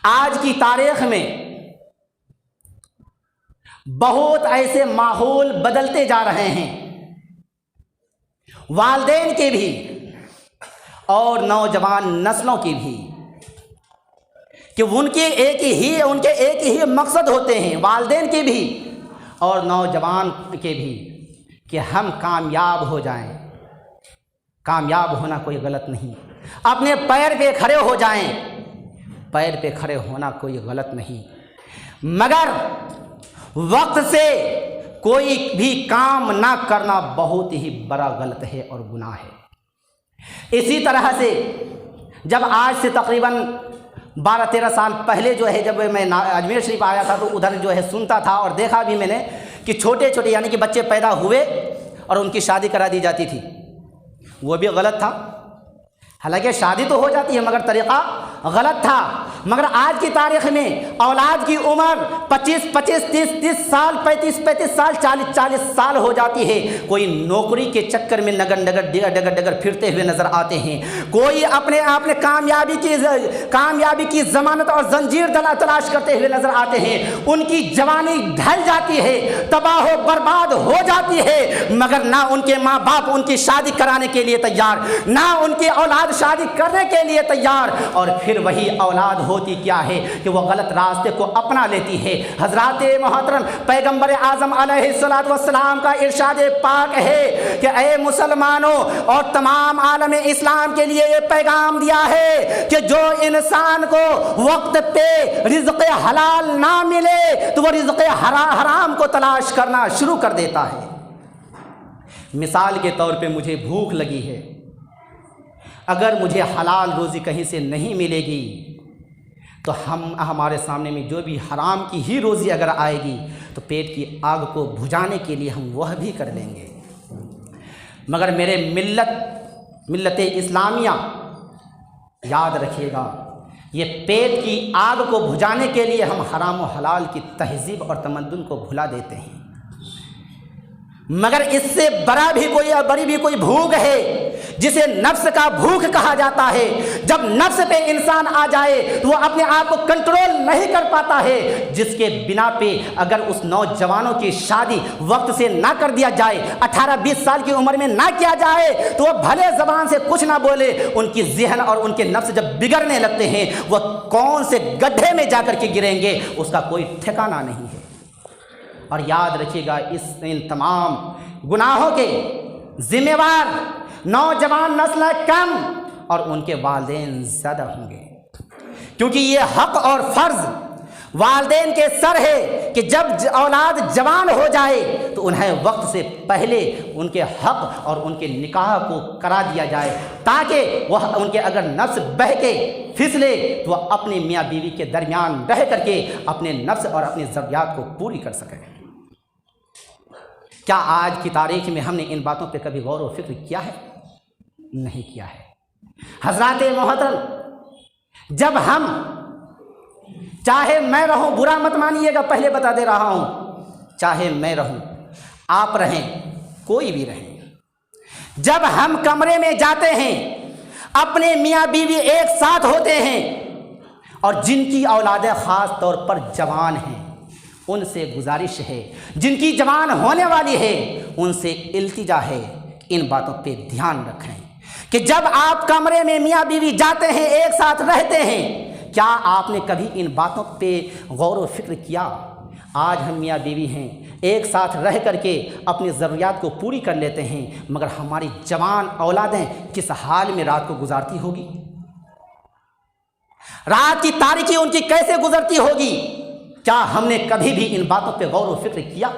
آج کی تاریخ میں بہت ایسے ماحول بدلتے جا رہے ہیں، والدین کے بھی اور نوجوان نسلوں کی بھی، کہ ان کے ایک ہی مقصد ہوتے ہیں، والدین کے بھی اور نوجوان کے بھی، کہ ہم کامیاب ہو جائیں۔ کامیاب ہونا کوئی غلط نہیں، اپنے پیر پہ کھڑے ہو جائیں، پیر پہ کھڑے ہونا کوئی غلط نہیں، مگر وقت سے کوئی بھی کام نہ کرنا بہت ہی بڑا غلط ہے اور گناہ ہے۔ اسی طرح سے جب آج سے تقریباً 12-13 سال پہلے جو ہے، جب میں اجمیر شریف آیا تھا تو ادھر جو ہے سنتا تھا اور دیکھا بھی میں نے کہ چھوٹے چھوٹے یعنی کہ بچے پیدا ہوئے اور ان کی شادی کرا دی جاتی تھی، وہ بھی غلط تھا۔ حالانکہ شادی تو ہو جاتی ہے مگر طریقہ غلط تھا۔ مگر آج کی تاریخ میں اولاد کی عمر 25 30 سال، 35 سال، 40 سال ہو جاتی ہے، کوئی نوکری کے چکر میں ڈگر پھرتے ہوئے نظر آتے ہیں، کوئی اپنے آپ میں کامیابی کی ضمانت اور زنجیر تلاش کرتے ہوئے نظر آتے ہیں، ان کی جوانی ڈھل جاتی ہے، تباہ و برباد ہو جاتی ہے، مگر نہ ان کے ماں باپ ان کی شادی کرانے کے لیے تیار، نہ ان کی اولاد شادی کرنے کے لیے تیار، اور پھر وہی اولاد ہوتی کیا ہے کہ وہ غلط راستے کو اپنا لیتی ہے۔ حضرات محترم پیغمبر اعظم علیہ الصلوۃ والسلام کا ارشاد پاک ہے کہ اے مسلمانوں اور تمام عالم اسلام کے لیے یہ پیغام دیا ہے کہ جو انسان کو وقت پہ رزق حلال نہ ملے تو وہ رزق حرام کو تلاش کرنا شروع کر دیتا ہے۔ مثال کے طور پہ مجھے بھوک لگی ہے، اگر مجھے حلال روزی کہیں سے نہیں ملے گی تو ہمارے سامنے میں جو بھی حرام کی ہی روزی اگر آئے گی تو پیٹ کی آگ کو بجھانے کے لیے ہم وہ بھی کر لیں گے۔ مگر میرے ملت اسلامیہ یاد رکھیے گا، یہ پیٹ کی آگ کو بجھانے کے لیے ہم حرام و حلال کی تہذیب اور تمدن کو بھلا دیتے ہیں، مگر اس سے بڑی بھی کوئی بھوک ہے جسے نفس کا بھوک کہا جاتا ہے۔ جب نفس پہ انسان آ جائے تو وہ اپنے آپ کو کنٹرول نہیں کر پاتا ہے، جس کے بنا پہ اگر اس نوجوانوں کی شادی وقت سے نہ کر دیا جائے، 18-20 سال کی عمر میں نہ کیا جائے تو وہ بھلے زبان سے کچھ نہ بولے، ان کی ذہن اور ان کے نفس جب بگڑنے لگتے ہیں وہ کون سے گڈھے میں جا کر کے گریں گے اس کا کوئی ٹھکانہ نہیں ہے۔ اور یاد رکھیے گا، ان تمام گناہوں کے ذمہ وار نوجوان نسل کم اور ان کے والدین زیادہ ہوں گے، کیونکہ یہ حق اور فرض والدین کے سر ہے کہ جب اولاد جوان ہو جائے تو انہیں وقت سے پہلے ان کے حق اور ان کے نکاح کو کرا دیا جائے، تاکہ وہ ان کے اگر نفس بہکے پھسلے تو وہ اپنے میاں بیوی کے درمیان رہ کر کے اپنے نفس اور اپنی ضروریات کو پوری کر سکیں۔ کیا آج کی تاریخ میں ہم نے ان باتوں پہ کبھی غور و فکر کیا ہے؟ نہیں کیا ہے۔ حضرات محترم، جب ہم چاہے میں رہوں، برا مت مانیے گا، پہلے بتا دے رہا ہوں، چاہے میں رہوں، آپ رہیں، کوئی بھی رہیں، جب ہم کمرے میں جاتے ہیں اپنے میاں بیوی ایک ساتھ ہوتے ہیں اور جن کی اولادیں خاص طور پر جوان ہیں ان سے گزارش ہے، جن کی جوان ہونے والی ہے ان سے التجا ہے، ان باتوں پہ دھیان رکھیں کہ جب آپ کمرے میں میاں بیوی جاتے ہیں، ایک ساتھ رہتے ہیں، کیا آپ نے کبھی ان باتوں پہ غور و فکر کیا؟ آج ہم میاں بیوی ہیں، ایک ساتھ رہ کر کے اپنی ضروریات کو پوری کر لیتے ہیں، مگر ہماری جوان اولادیں کس حال میں رات کو گزارتی ہوگی؟ رات کی تاریکی ان کی کیسے گزرتی ہوگی؟ کیا ہم نے کبھی بھی ان باتوں پہ غور و فکر کیا؟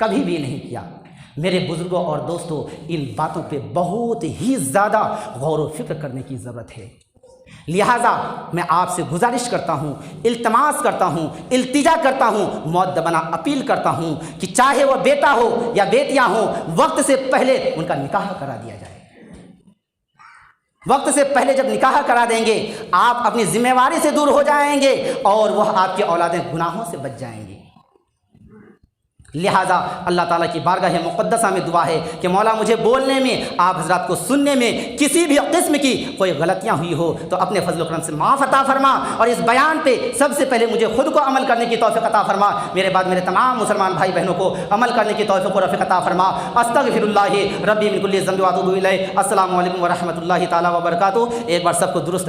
کبھی بھی نہیں کیا۔ میرے بزرگوں اور دوستوں، ان باتوں پہ بہت ہی زیادہ غور و فکر کرنے کی ضرورت ہے۔ لہٰذا میں آپ سے گزارش کرتا ہوں، التماس کرتا ہوں، التجا کرتا ہوں، مؤدبانہ اپیل کرتا ہوں کہ چاہے وہ بیٹا ہو یا بیٹیاں ہوں، وقت سے پہلے ان کا نکاح کرا دیا جائے۔ وقت سے پہلے جب نکاح کرا دیں گے آپ اپنی ذمہ داری سے دور ہو جائیں گے اور وہ آپ کی اولادیں گناہوں سے بچ جائیں گی۔ لہٰذا اللہ تعالیٰ کی بارگاہ مقدسہ میں دعا ہے کہ مولا مجھے بولنے میں، آپ حضرات کو سننے میں کسی بھی قسم کی کوئی غلطیاں ہوئی ہو تو اپنے فضل و کرم سے معاف عطا فرما، اور اس بیان پہ سب سے پہلے مجھے خود کو عمل کرنے کی توفیق عطا فرما، میرے بعد میرے تمام مسلمان بھائی بہنوں کو عمل کرنے کی توفیق و رفیق عطا فرما۔ استغفر اللہ ربی من کل ذنب و اتوب الیہ۔ السلام علیکم ورحمۃ اللہ تعالیٰ وبرکاتہ۔ ایک بار سب کو درست